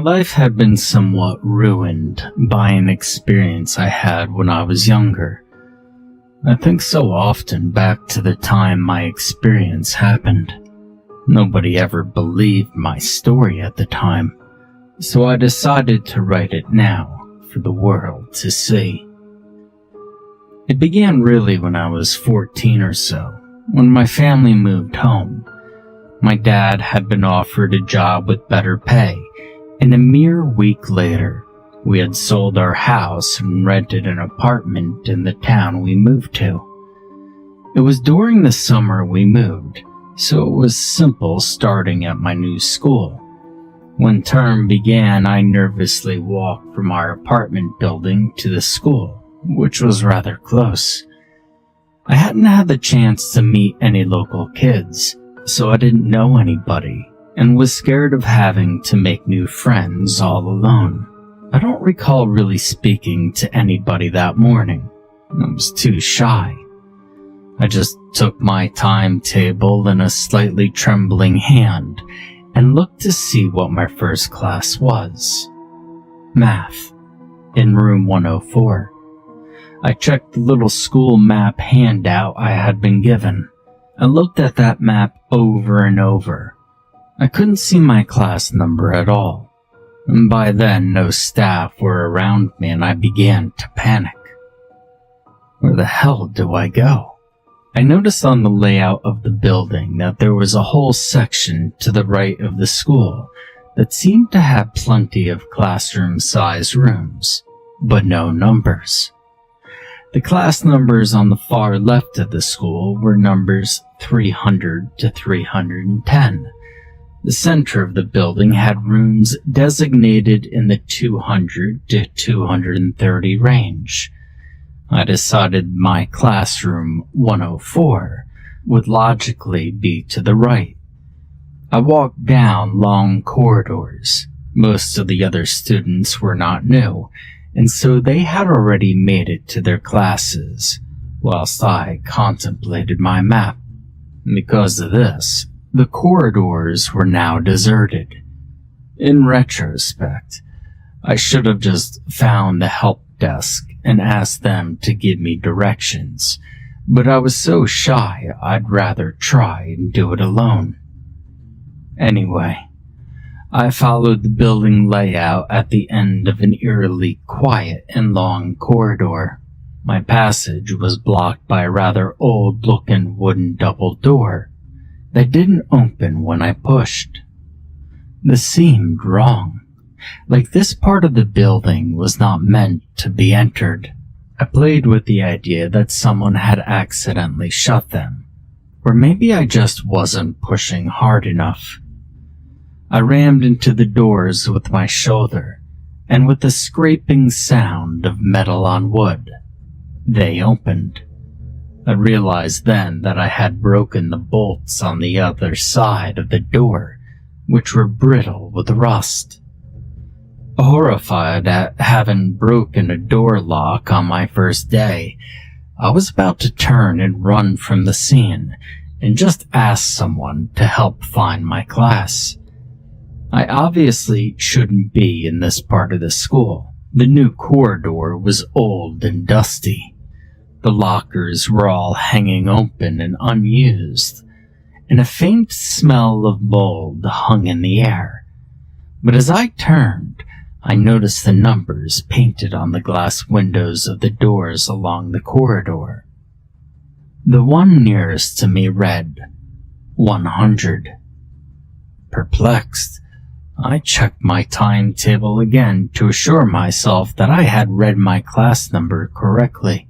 life had been somewhat ruined by an experience I had when I was younger. I think so often back to the time my experience happened. Nobody ever believed my story at the time, so I decided to write it now for the world to see. It began really when I was 14 or so, when my family moved home. My dad had been offered a job with better pay, and a mere week later, we had sold our house and rented an apartment in the town we moved to. It was during the summer we moved, so it was simple starting at my new school. When term began, I nervously walked from our apartment building to the school, which was rather close. I hadn't had the chance to meet any local kids, so I didn't know anybody, and was scared of having to make new friends all alone. I don't recall really speaking to anybody that morning. I was too shy. I just took my timetable in a slightly trembling hand and looked to see what my first class was. Math, in room 104. I checked the little school map handout I had been given. I looked at that map over and over. I couldn't see my class number at all. And by then, no staff were around me and I began to panic. Where the hell do I go? I noticed on the layout of the building that there was a whole section to the right of the school that seemed to have plenty of classroom-sized rooms, but no numbers. The class numbers on the far left of the school were numbers 300 to 310. The center of the building had rooms designated in the 200 to 230 range. I decided my classroom 104 would logically be to the right. I walked down long corridors. Most of the other students were not new, and so they had already made it to their classes, whilst I contemplated my map. Because of this, the corridors were now deserted. In retrospect, I should have just found the help desk and asked them to give me directions, but I was so shy I'd rather try and do it alone. Anyway, I followed the building layout at the end of an eerily quiet and long corridor. My passage was blocked by a rather old-looking wooden double door that didn't open when I pushed. This seemed wrong, like this part of the building was not meant to be entered. I played with the idea that someone had accidentally shut them, or maybe I just wasn't pushing hard enough. I rammed into the doors with my shoulder, and with the scraping sound of metal on wood, they opened. I realized then that I had broken the bolts on the other side of the door, which were brittle with rust. Horrified at having broken a door lock on my first day, I was about to turn and run from the scene and just ask someone to help find my class. I obviously shouldn't be in this part of the school. The new corridor was old and dusty. The lockers were all hanging open and unused, and a faint smell of mold hung in the air. But as I turned, I noticed the numbers painted on the glass windows of the doors along the corridor. The one nearest to me read 100. Perplexed, I checked my timetable again to assure myself that I had read my class number correctly.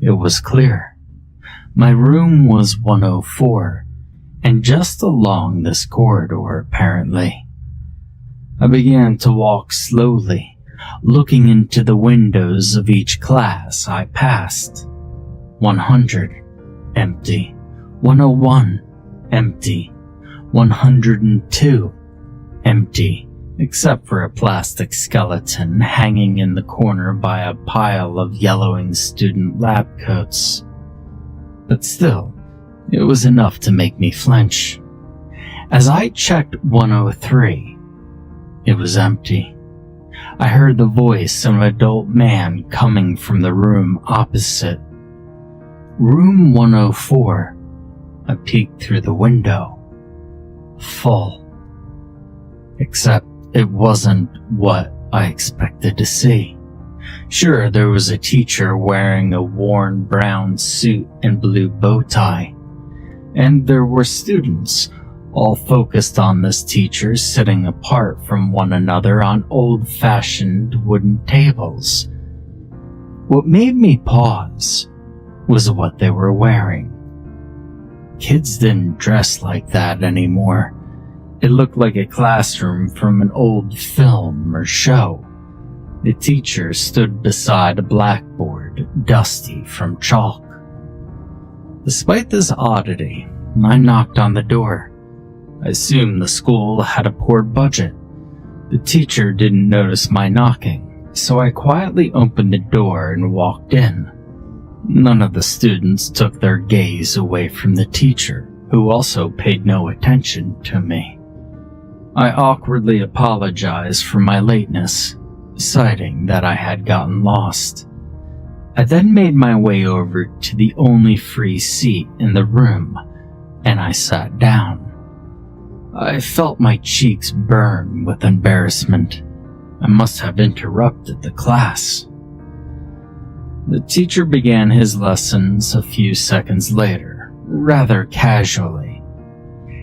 It was clear. My room was 104, and just along this corridor, apparently. I began to walk slowly, looking into the windows of each class I passed. 100, empty. 101, empty. 102, empty, except for a plastic skeleton hanging in the corner by a pile of yellowing student lab coats. But still, it was enough to make me flinch. As I checked 103, It was empty. I heard the voice of an adult man coming from the room opposite. Room 104. I peeked through the window. Full. Except it wasn't what I expected to see. Sure, there was a teacher wearing a worn brown suit and blue bow tie. And there were students, all focused on this teacher, sitting apart from one another on old-fashioned wooden tables. What made me pause was what they were wearing. Kids didn't dress like that anymore. It looked like a classroom from an old film or show. The teacher stood beside a blackboard, dusty from chalk. Despite this oddity, I knocked on the door. I assumed the school had a poor budget. The teacher didn't notice my knocking, so I quietly opened the door and walked in. None of the students took their gaze away from the teacher, who also paid no attention to me. I awkwardly apologized for my lateness, citing that I had gotten lost. I then made my way over to the only free seat in the room, and I sat down. I felt my cheeks burn with embarrassment. I must have interrupted the class. The teacher began his lessons a few seconds later, rather casually.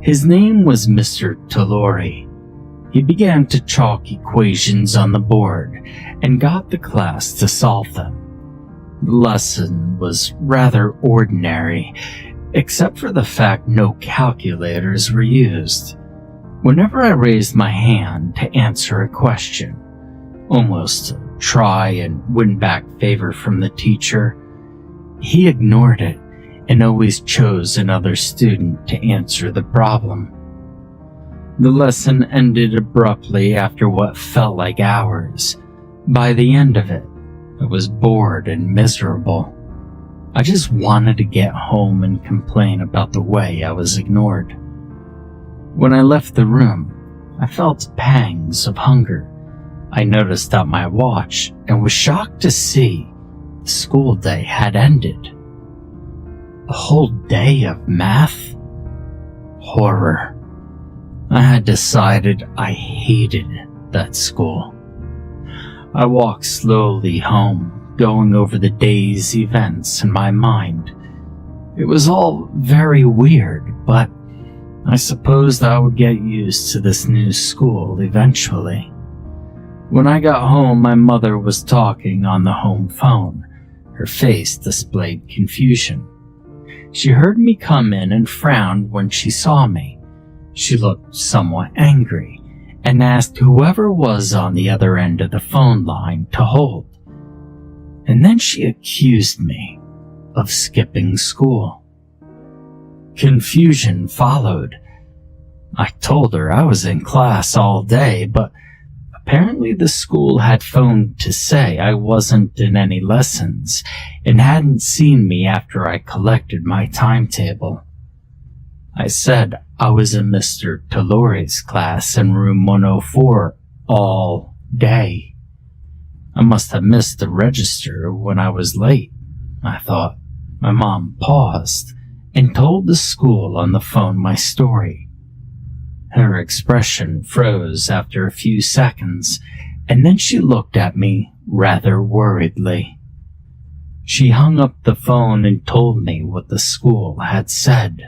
His name was Mr. Talori. He began to chalk equations on the board and got the class to solve them. The lesson was rather ordinary, except for the fact no calculators were used. Whenever I raised my hand to answer a question, almost to try and win back favor from the teacher, he ignored it and always chose another student to answer the problem. The lesson ended abruptly after what felt like hours. By the end of it, I was bored and miserable. I just wanted to get home and complain about the way I was ignored. When I left the room, I felt pangs of hunger. I noticed at my watch and was shocked to see the school day had ended. A whole day of math? Horror. I had decided I hated that school. I walked slowly home, going over the day's events in my mind. It was all very weird, but I supposed I would get used to this new school eventually. When I got home, my mother was talking on the home phone. Her face displayed confusion. She heard me come in and frowned when she saw me. She looked somewhat angry and asked whoever was on the other end of the phone line to hold. And then she accused me of skipping school. Confusion followed. I told her I was in class all day, but apparently the school had phoned to say I wasn't in any lessons and hadn't seen me after I collected my timetable. I said I was in Mr. Talori's class in room 104 all day. I must have missed the register when I was late, I thought. My mom paused and told the school on the phone my story. Her expression froze after a few seconds, and then she looked at me rather worriedly. She hung up the phone and told me what the school had said.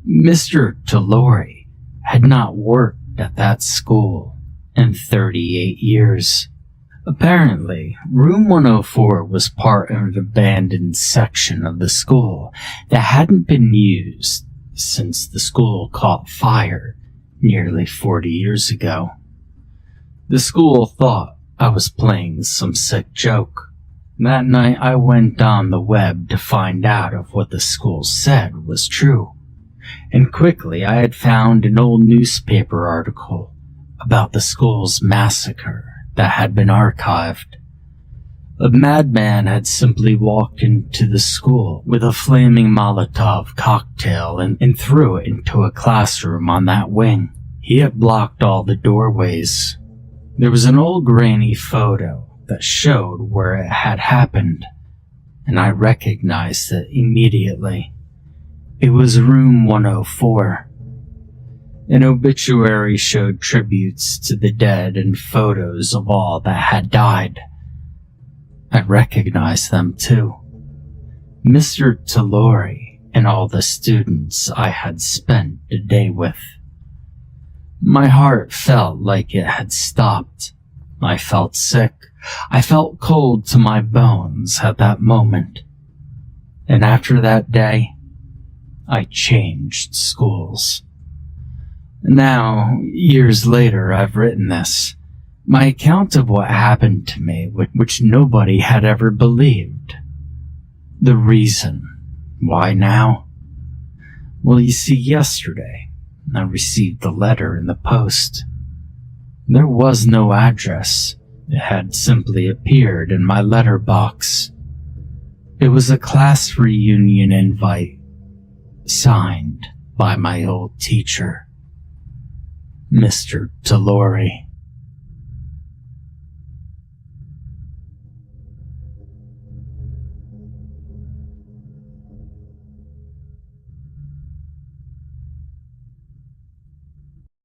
Mr. Talori had not worked at that school in 38 years. Apparently, room 104 was part of an abandoned section of the school that hadn't been used since the school caught fire nearly 40 years ago. The school thought I was playing some sick joke. That night I went on the web to find out if what the school said was true, and quickly I had found an old newspaper article about the school's massacre that had been archived. A madman had simply walked into the school with a flaming Molotov cocktail and threw it into a classroom on that wing. He had blocked all the doorways. There was an old grainy photo that showed where it had happened, and I recognized it immediately. It was room 104. An obituary showed tributes to the dead and photos of all that had died. I recognized them too. Mr. Talori and all the students I had spent the day with. My heart felt like it had stopped. I felt sick. I felt cold to my bones at that moment. And after that day, I changed schools. Now, years later, I've written this, my account of what happened to me, which nobody had ever believed. The reason why now? Well, you see, yesterday, I received a letter in the post. There was no address. It had simply appeared in my letterbox. It was a class reunion invite, signed by my old teacher, Mr. Talori.